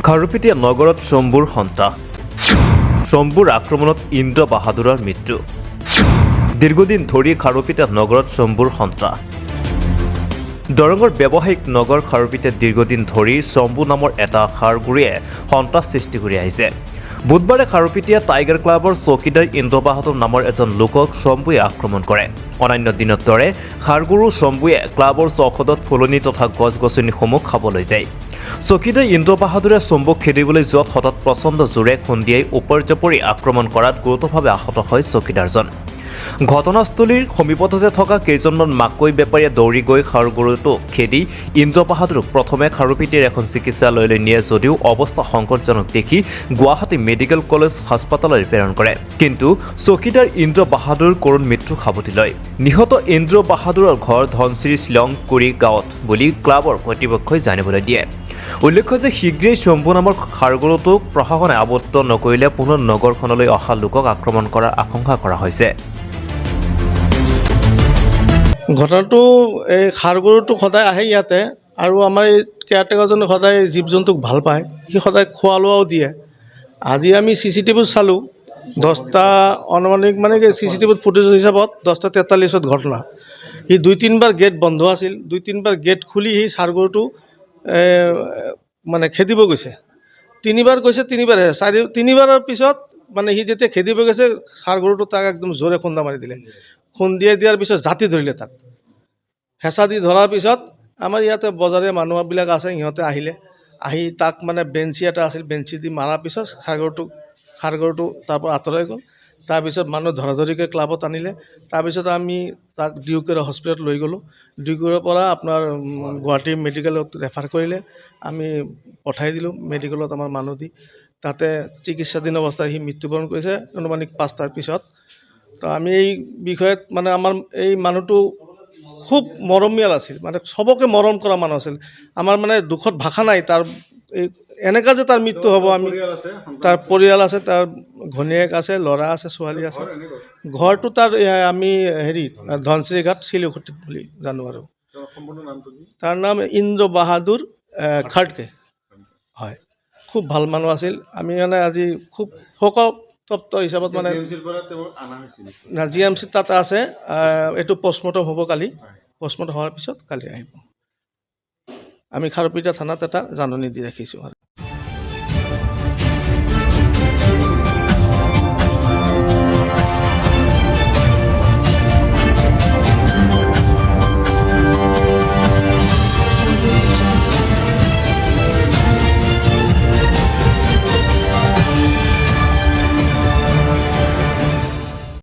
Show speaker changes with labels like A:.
A: খাৰুপেটীয়া নগৰত শম্ভুৰ সন্ত্ৰাস শম্ভুৰ আক্ৰমণত ইন্দ্ৰ বাহাদুৰৰ মৃত্যু দীৰ্ঘদিন ধৰি খাৰুপেটীয়া নগৰত শম্ভুৰ সন্ত্ৰাস দৰঙৰ ব্যৱসায়িক নগৰ খাৰুপেটীয়াত দীৰ্ঘদিন ধৰি শম্ভু নামৰ এটা খাৰগুৰিয়ে সন্ত্ৰাস সৃষ্টি কৰি আহিছে। বুধবাৰে খাৰুপেটীয়া টাইগাৰ ক্লাবৰ চৌকিদাৰ ইন্দ্ৰ বাহাদুৰ নামৰ এজন লোকক শম্ভুৱে আক্ৰমণ কৰে। অন্যান্য দিনৰ দৰে খাৰগুৰু শম্ভুৱে ক্লাবৰ চৌহদত ফুলনি তথা গছ-গছনিসমূহ খাবলৈ যায়। চৌকিদাৰ ইন্দ্ৰ বাহাদুৰে শম্ভুক খেদিবলৈ যোৱাত হঠাৎ প্ৰচণ্ড জোৰে খুন্দিয়াই উপৰ্যপৰি আক্ৰমণ কৰাত গুৰুতৰভাৱে আহত হয় চৌকিদাৰজন। ঘটনাস্থলীৰ সমীপতে থকা কেইজনমান মাকৈ বেপাৰীয়ে দৌৰি গৈ খাৰগুৰুটোক খেদি ইন্দ্ৰ বাহাদুৰক প্ৰথমে খাৰুপেটীয়াৰ এখন চিকিৎসালয়লৈ নিয়ে যদিও অৱস্থা সংকটজনক দেখি গুৱাহাটী মেডিকেল কলেজ হাস্পতাললৈ প্ৰেৰণ কৰে। কিন্তু চৌকিদাৰ ইন্দ্ৰ বাহাদুৰ কৰুণ মৃত্যু সাৱটি লয়। নিহত ইন্দ্ৰ বাহাদুৰৰ ঘৰ ধনশ্ৰী শ্বিলংকুৰি গাঁৱত বুলি ক্লাবৰ কৰ্তৃপক্ষই জানিবলৈ দিয়ে। উল্লেখ্য যে শীঘ্ৰেই শম্ভু নামৰ খাৰগুৰুটোক প্ৰশাসনে আৱদ্ধ নকৰিলে পুনৰ নগৰখনলৈ অহা লোকক আক্ৰমণ কৰাৰ আশংকা কৰা হৈছে।
B: ঘটনাটো এই খাৰগুৰুটো সদায় আহে ইয়াতে আৰু আমাৰ এই কেয়াৰটেকাৰজনে সদায় জীৱ জন্তুক ভাল পায়, সি সদায় খোৱা লোৱাও দিয়ে। আজি আমি CCTV চালোঁ 10টা অনুমানিক মানে কি CCTV ফুটেজ হিচাপত 10:43 ঘটনা। সি 2-3বাৰ গেট বন্ধ আছিল, 2-3বাৰ গেট খুলি সি খাৰগুৰুটো মানে খেদিব গৈছে। 3বাৰ গৈছে, 3বাৰ আহে 3বাৰৰ পিছত মানে সি যেতিয়া খেদিব গৈছে খাৰগুৰুটো তাক একদম জোৰে খুন্দা মাৰি দিলে। খুন্দিয়াই দিয়াৰ পিছত জাতি ধৰিলে, তাক হেঁচা দি ধৰাৰ পিছত আমাৰ ইয়াতে বজাৰীয়া মানুহবিলাক আছে, সিহঁতে আহি তাক মানে বেঞ্চি এটা আছিল, বেঞ্চি দি মাৰাৰ পিছত খাৰগুৰুটো তাৰ পৰা আঁতৰাই গ'ল। তাৰপিছত মানুহ ধৰাধৰিকৈ ক্লাবত আনিলে। তাৰপিছত আমি তাক ডিউকেৰ হস্পিটেলত লৈ গ'লোঁ। ডিউকেৰ পৰা আপোনাৰ গুৱাহাটী মেডিকেলত ৰেফাৰ কৰিলে, আমি পঠাই দিলোঁ মেডিকেলত আমাৰ মানুহ দি। তাতে চিকিৎসাধীন অৱস্থাত সি মৃত্যুবৰণ কৰিছে অনুমানিক 5টাৰ পিছত। তো আমি এই বিষয়ত মানে আমাৰ এই মানুহটো খুব মৰমীয়াল আছিল, মানে চবকে মৰম কৰা মানুহ আছিল। আমাৰ মানে দুখত ভাষা নাই। তাৰ এই এনেকুৱা যে তাৰ মৃত্যু হ'ব, আমি তাৰ পৰিয়াল আছে, তাৰ ঘনীয়েক আছে, ল'ৰা আছে, ছোৱালী আছে। ঘৰটো তাৰ আমি ধনশ্ৰী ঘাট শিলুখুটিত বুলি জানো। আৰু তাৰ নাম ইন্দ্ৰ বাহাদুৰ খাৰ্ডকে হয়। খুব ভাল মানুহ আছিল। আমি মানে আজি খুব শোকতপ্ত হিচাপত মানে GMC তাতে আছে। এইটো পষ্টমৰ্টম হ'ব কালি। পষ্টমৰ্টম হোৱাৰ পিছত কালি আহিব। আমি খাৰুপেটীয়া থানাত এটা জাননী দি ৰাখিছোঁ।